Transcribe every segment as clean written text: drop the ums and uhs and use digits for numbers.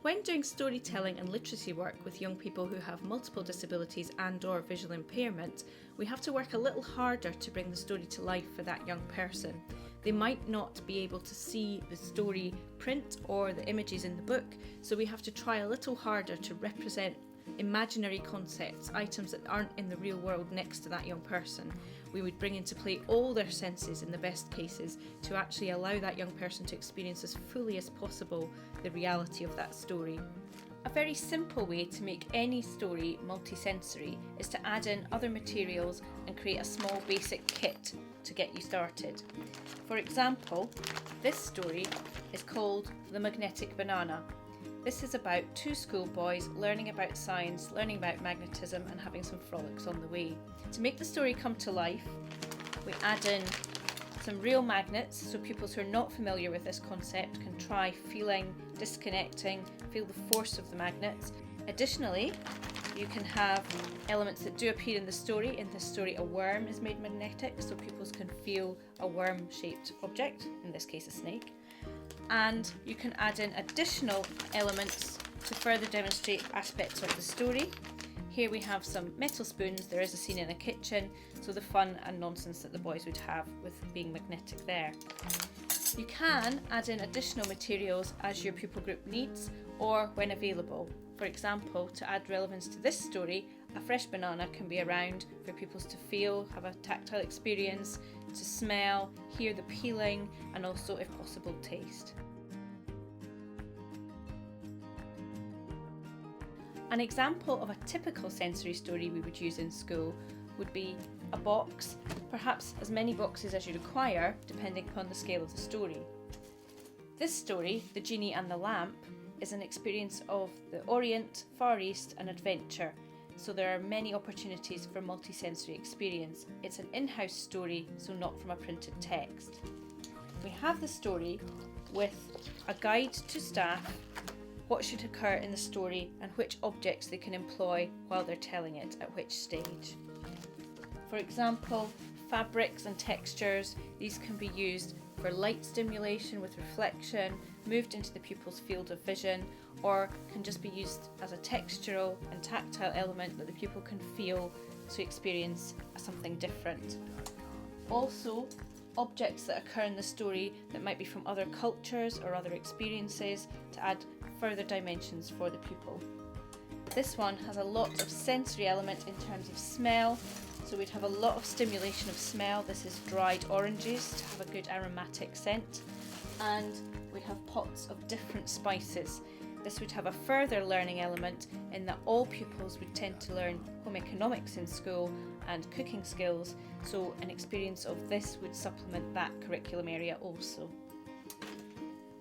When doing storytelling and literacy work with young people who have multiple disabilities and/or visual impairment, we have to work a little harder to bring the story to life for that young person. They might not be able to see the story print or the images in the book, so we have to try a little harder to represent imaginary concepts, items that aren't in the real world next to that young person. We would bring into play all their senses in the best cases to actually allow that young person to experience as fully as possible the reality of that story. A very simple way to make any story multisensory is to add in other materials and create a small basic kit to get you started. For example, this story is called The Magnetic Banana. This is about two schoolboys learning about science, learning about magnetism and having some frolics on the way. To make the story come to life, we add in some real magnets so pupils who are not familiar with this concept can try feeling, disconnecting, feel the force of the magnets. Additionally, you can have elements that do appear in the story. In this story, a worm is made magnetic so pupils can feel a worm-shaped object, in this case a snake. And you can add in additional elements to further demonstrate aspects of the story. Here we have some metal spoons, there is a scene in a kitchen, so the fun and nonsense that the boys would have with being magnetic there. You can add in additional materials as your pupil group needs or when available. For example, to add relevance to this story, a fresh banana can be around for pupils to feel, have a tactile experience, to smell, hear the peeling, and also, if possible, taste. An example of a typical sensory story we would use in school would be a box, perhaps as many boxes as you require, depending upon the scale of the story. This story, The Genie and the Lamp, is an experience of the Orient, Far East and adventure, so there are many opportunities for multisensory experience. It's an in-house story, so not from a printed text. We have the story with a guide to staff, what should occur in the story and which objects they can employ while they're telling it at which stage. For example, fabrics and textures, these can be used for light stimulation with reflection, moved into the pupil's field of vision, or can just be used as a textural and tactile element that the pupil can feel to experience something different. Also, objects that occur in the story that might be from other cultures or other experiences to add further dimensions for the pupil. This one has a lot of sensory element in terms of smell, so we'd have a lot of stimulation of smell. This is dried oranges to have a good aromatic scent, and we have pots of different spices. This would have a further learning element in that all pupils would tend to learn home economics in school and cooking skills, so an experience of this would supplement that curriculum area also.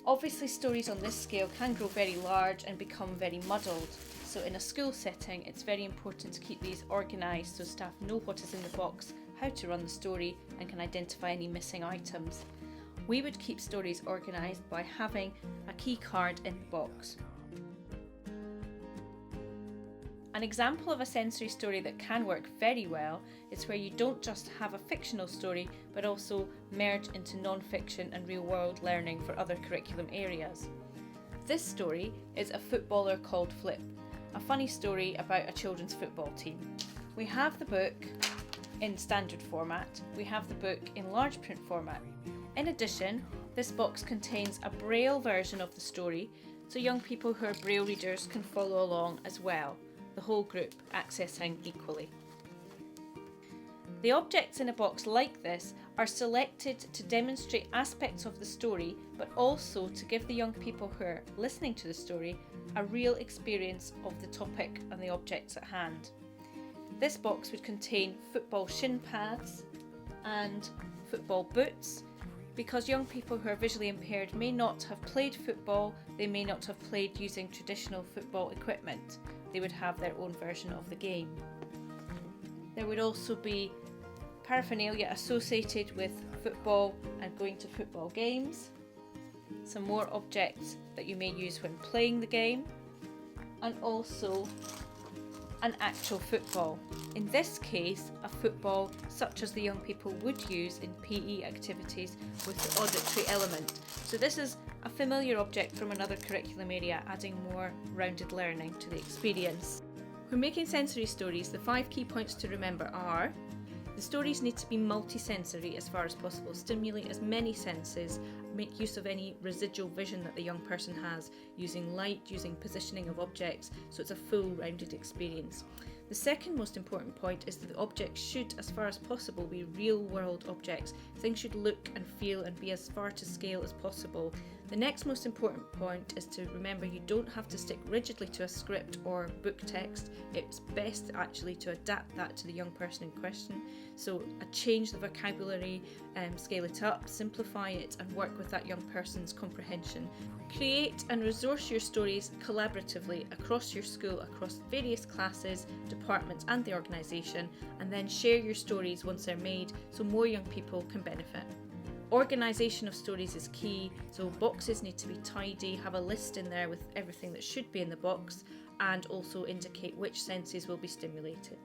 Obviously, stories on this scale can grow very large and become very muddled, so in a school setting it's very important to keep these organised so staff know what is in the box, how to run the story and can identify any missing items. We would keep stories organised by having a key card in the box. An example of a sensory story that can work very well is where you don't just have a fictional story but also merge into non-fiction and real-world learning for other curriculum areas. This story is A Footballer Called Flip, a funny story about a children's football team. We have the book in standard format, we have the book in large print format. In addition, this box contains a Braille version of the story, so young people who are Braille readers can follow along as well, the whole group accessing equally. The objects in a box like this are selected to demonstrate aspects of the story, but also to give the young people who are listening to the story a real experience of the topic and the objects at hand. This box would contain football shin pads and football boots, because young people who are visually impaired may not have played football, they may not have played using traditional football equipment. They would have their own version of the game. There would also be paraphernalia associated with football and going to football games, some more objects that you may use when playing the game, and also an actual football. In this case, a football such as the young people would use in PE activities with the auditory element. So this is a familiar object from another curriculum area, adding more rounded learning to the experience. When making sensory stories, the 5 key points to remember are: the stories need to be multi-sensory as far as possible, stimulate as many senses, make use of any residual vision that the young person has, using light, using positioning of objects, so it's a full rounded experience. The second most important point is that the objects should, as far as possible, be real world objects. Things should look and feel and be as far to scale as possible. The next most important point is to remember you don't have to stick rigidly to a script or book text. It's best actually to adapt that to the young person in question. So change the vocabulary, scale it up, simplify it, and work with that young person's comprehension. Create and resource your stories collaboratively across your school, across various classes, departments and the organisation, and then share your stories once they're made so more young people can benefit. Organisation of stories is key, so boxes need to be tidy, have a list in there with everything that should be in the box, and also indicate which senses will be stimulated.